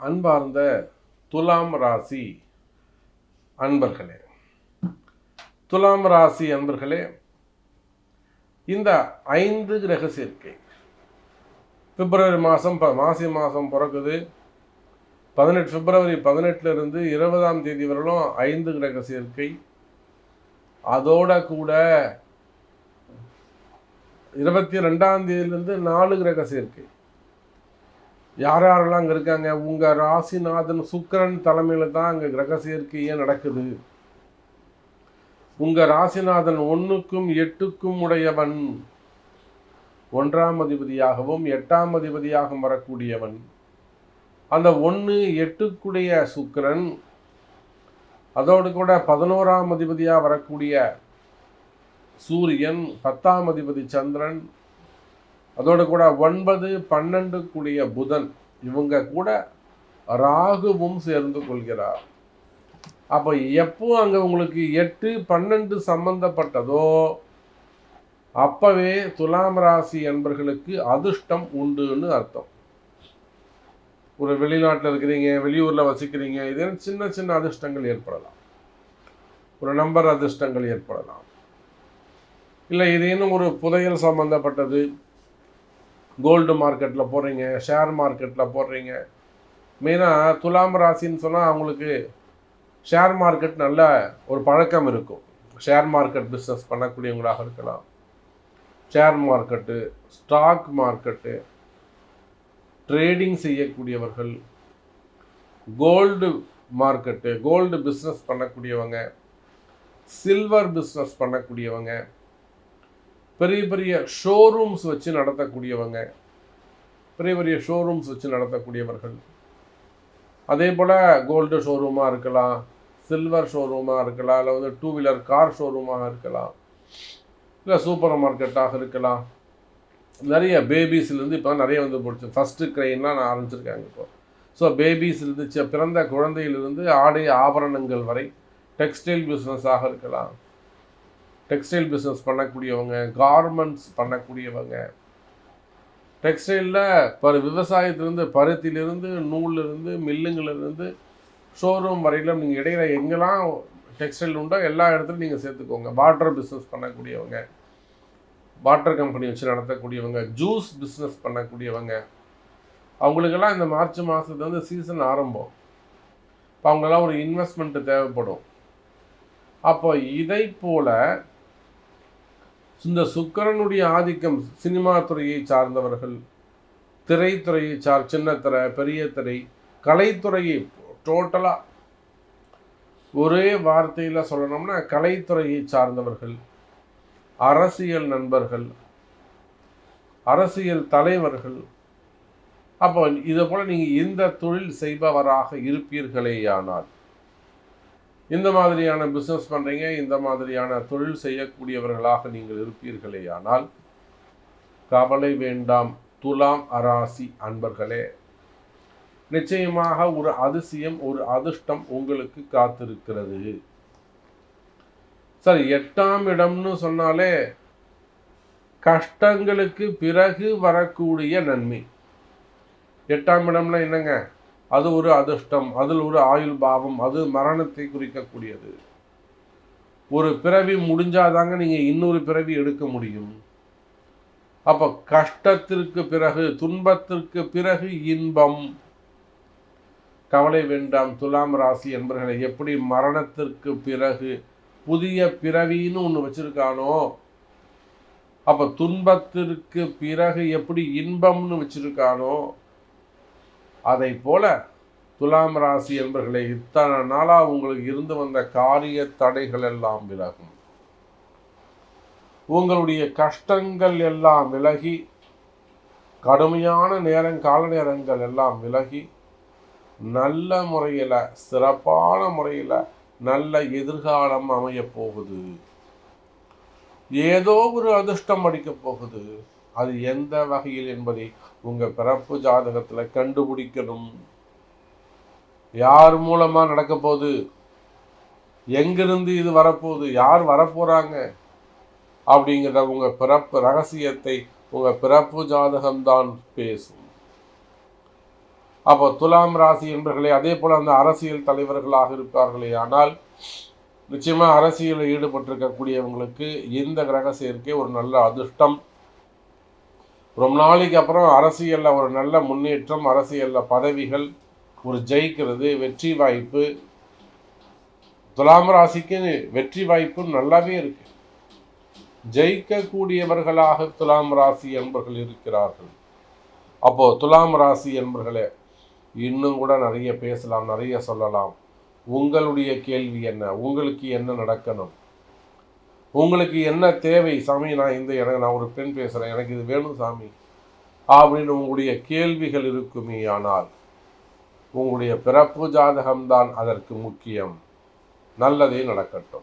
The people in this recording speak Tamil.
அன்பார்ந்த துலாம் ராசி அன்பர்களே, துலாம் ராசி அன்பர்களே, இந்த 5 கிரக சேர்க்கை பிப்ரவரி மாதம் பிறக்குது. பிப்ரவரி 18 20ஆம் தேதி வரலும் 5 கிரக சேர்க்கை. அதோட கூட 22ஆம் தேதியிலிருந்து 4 கிரக சேர்க்கை. யாரெல்லாம் அங்கே இருக்காங்க? உங்கள் ராசிநாதன் சுக்கிரன் தலைமையில் தான் அங்கே கிரக சேர்க்கையே நடக்குது. உங்கள் ராசிநாதன் 1க்கும் 8க்கும் உடையவன், 1ஆம் அதிபதியாகவும் 8ஆம் அதிபதியாகவும் வரக்கூடியவன். அந்த 1, 8க்குடைய சுக்கிரன், அதோடு கூட 11ஆம் அதிபதியாக வரக்கூடிய சூரியன், 10ஆம் அதிபதி சந்திரன், அதோடு கூட 9, 12க்குடைய புதன், இவங்க கூட ராகுவும் சேர்ந்து கொள்கிறார். அப்போ எப்போ அங்கே உங்களுக்கு 8, 12 சம்பந்தப்பட்டதோ அப்பவே துலாம் ராசி என்பர்களுக்கு அதிர்ஷ்டம் உண்டுன்னு அர்த்தம். ஒரு வெளிநாட்டில் இருக்கிறீங்க, வெளியூரில் வசிக்கிறீங்க, இதே சின்ன சின்ன அதிர்ஷ்டங்கள் ஏற்படலாம். ஒரு நம்பர் அதிர்ஷ்டங்கள் ஏற்படலாம். இல்லை இதேனும் ஒரு புதையல் சம்பந்தப்பட்டது, கோல்டு மார்க்கெட்டில் போடுறீங்க, ஷேர் மார்க்கெட்டில் போடுறீங்க. மெயினாக துலாம் ராசின்னு சொன்னால் அவங்களுக்கு ஷேர் மார்க்கெட் நல்ல ஒரு பழக்கம் இருக்கும். ஷேர் மார்க்கெட் பிஸ்னஸ் பண்ணக்கூடியவங்களாக இருக்கலாம். Share market, stock market, trading செய்யக்கூடியவர்கள், கோல்டு மார்க்கெட்டு, கோல்டு பிஸ்னஸ் பண்ணக்கூடியவங்க, சில்வர் பிஸ்னஸ் பண்ணக்கூடியவங்க, பெரிய பெரிய ஷோரூம்ஸ் வச்சு நடத்தக்கூடியவங்க, பெரிய பெரிய ஷோரூம்ஸ் வச்சு நடத்தக்கூடியவர்கள், அதே போல் கோல்டு ஷோரூமாக இருக்கலாம், சில்வர் ஷோரூமாக இருக்கலாம், இல்லை 2 வீலர் கார் ஷோரூமாக இருக்கலாம், இல்லை சூப்பர் மார்க்கெட்டாக இருக்கலாம். நிறைய பேபிஸ்லேருந்து இப்போ நிறைய போடுச்சு. ஃபஸ்ட்டு கிரைன்லாம் நான் ஆரம்பிச்சிருக்காங்க இப்போ. ஸோ பேபிஸ்லேருந்து பிறந்த குழந்தையிலிருந்து ஆடை ஆபரணங்கள் வரை டெக்ஸ்டைல் பிஸ்னஸாக இருக்கலாம். டெக்ஸ்டைல் பிஸ்னஸ் பண்ணக்கூடியவங்க, கார்மெண்ட்ஸ் பண்ணக்கூடியவங்க, டெக்ஸ்டைலில் விவசாயத்திலேருந்து, பருத்திலிருந்து, நூலிலிருந்து, மில்லுங்களிலிருந்து, ஷோரூம் வரையிலும் நீங்கள் இடையில எங்கெல்லாம் டெக்ஸ்டைல் உண்டோ எல்லா இடத்துலையும் நீங்கள் சேர்த்துக்கோங்க. வாட்டர் பிஸ்னஸ் பண்ணக்கூடியவங்க, வாட்டர் கம்பெனி வச்சு நடத்தக்கூடியவங்க, ஜூஸ் பிஸ்னஸ் பண்ணக்கூடியவங்க, அவங்களுக்கெல்லாம் இந்த மார்ச் மாதத்துல சீசன் ஆரம்பம். இப்போ அவங்கெல்லாம் ஒரு இன்வெஸ்ட்மெண்ட்டு தேவைப்படும். அப்போ இதை போல் இந்த சுக்கிரனுடைய ஆதிக்கம் சினிமா துறையை சார்ந்தவர்கள், திரைத்துறையை சின்ன திரை, பெரிய திரை, கலைத்துறையை டோட்டலாக ஒரே வார்த்தையில் சொல்லணும்னா கலைத்துறையை சார்ந்தவர்கள், அரசியல் நண்பர்கள், அரசியல் தலைவர்கள், அப்போ இதை போல் நீங்கள் இந்த தொழில் செய்பவராக இருப்பீர்களேயானால், இந்த மாதிரியான பிஸ்னஸ் பண்ணுறீங்க, இந்த மாதிரியான தொழில் செய்யக்கூடியவர்களாக நீங்கள் இருப்பீர்களேயானால் கவலை வேண்டாம் துலாம் ராசி அன்பர்களே. நிச்சயமாக ஒரு அதிசயம், ஒரு அதிர்ஷ்டம் உங்களுக்கு காத்திருக்கிறது. சரி, 8ஆம் இடம்னு சொன்னாலே கஷ்டங்களுக்கு பிறகு வரக்கூடிய நன்மை. 8ஆம் இடம்னா என்னங்க? அது ஒரு அதிர்ஷ்டம், அதில் ஒரு ஆயுள் பாவம், அது மரணத்தை குறிக்கக்கூடியது. ஒரு பிறவி முடிஞ்சாதாங்க நீங்கள் இன்னொரு பிறவி எடுக்க முடியும். அப்போ கஷ்டத்திற்கு பிறகு, துன்பத்திற்கு பிறகு இன்பம். கவலை வேண்டாம் துலாம் ராசி என்பர்களை. எப்படி மரணத்திற்கு பிறகு புதிய பிறவின்னு ஒன்று வச்சிருக்கானோ, அப்போ துன்பத்திற்கு பிறகு எப்படி இன்பம்னு வச்சிருக்கானோ, அதை போல துலாம் ராசி என்பர்களை இத்தனை நாளாக உங்களுக்கு இருந்து வந்த காரிய தடைகள் எல்லாம் விலகும். உங்களுடைய கஷ்டங்கள் எல்லாம் விலகி, கடுமையான கால நேரங்கள் எல்லாம் விலகி, நல்ல முறையில், சிறப்பான முறையில் நல்ல எதிர்காலம் அமைய போகுது. ஏதோ ஒரு அதிர்ஷ்டம் அடிக்கப் போகுது. அது எந்த வகையில் என்பதை உங்கள் பிறப்பு ஜாதகத்தில் கண்டுபிடிக்கணும். யார் மூலமாக நடக்க போகுது, எங்கிருந்து இது வரப்போகுது, யார் வரப்போகிறாங்க அப்படிங்கிற உங்கள் பிறப்பு ரகசியத்தை உங்கள் பிறப்பு ஜாதகம்தான் பேசும். அப்போ துலாம் ராசி என்பர்களே, அதே போல் அந்த அரசியல் தலைவர்களாக இருப்பார்களே ஆனால் நிச்சயமாக அரசியலில் ஈடுபட்டிருக்கக்கூடியவங்களுக்கு இந்த கிரக சேர்க்கை ஒரு நல்ல அதிர்ஷ்டம். ரொம்ப நாளைக்கு அப்புறம் அரசியலில் ஒரு நல்ல முன்னேற்றம், அரசியலில் பதவிகள், ஒரு ஜெயிக்கிறது, வெற்றி வாய்ப்பு. துலாம் ராசிக்கு வெற்றி வாய்ப்பு நல்லாவே இருக்கு. ஜெயிக்கக்கூடியவர்களாக துலாம் ராசி என்பர்கள் இருக்கிறார்கள். அப்போ துலாம் ராசி என்பர்களே, இன்னும் கூட நிறைய பேசலாம், நிறைய சொல்லலாம். உங்களுடைய கேள்வி என்ன? உங்களுக்கு என்ன நடக்கணும்? உங்களுக்கு என்ன தேவை? சாமி, நான் ஒரு பெண் பேசுகிறேன், எனக்கு இது வேணும் சாமி அப்படின்னு உங்களுடைய கேள்விகள் இருக்குமே ஆனால் உங்களுடைய பிறப்பு ஜாதகம்தான் அதற்கு முக்கியம். நல்லதே நடக்கட்டும்.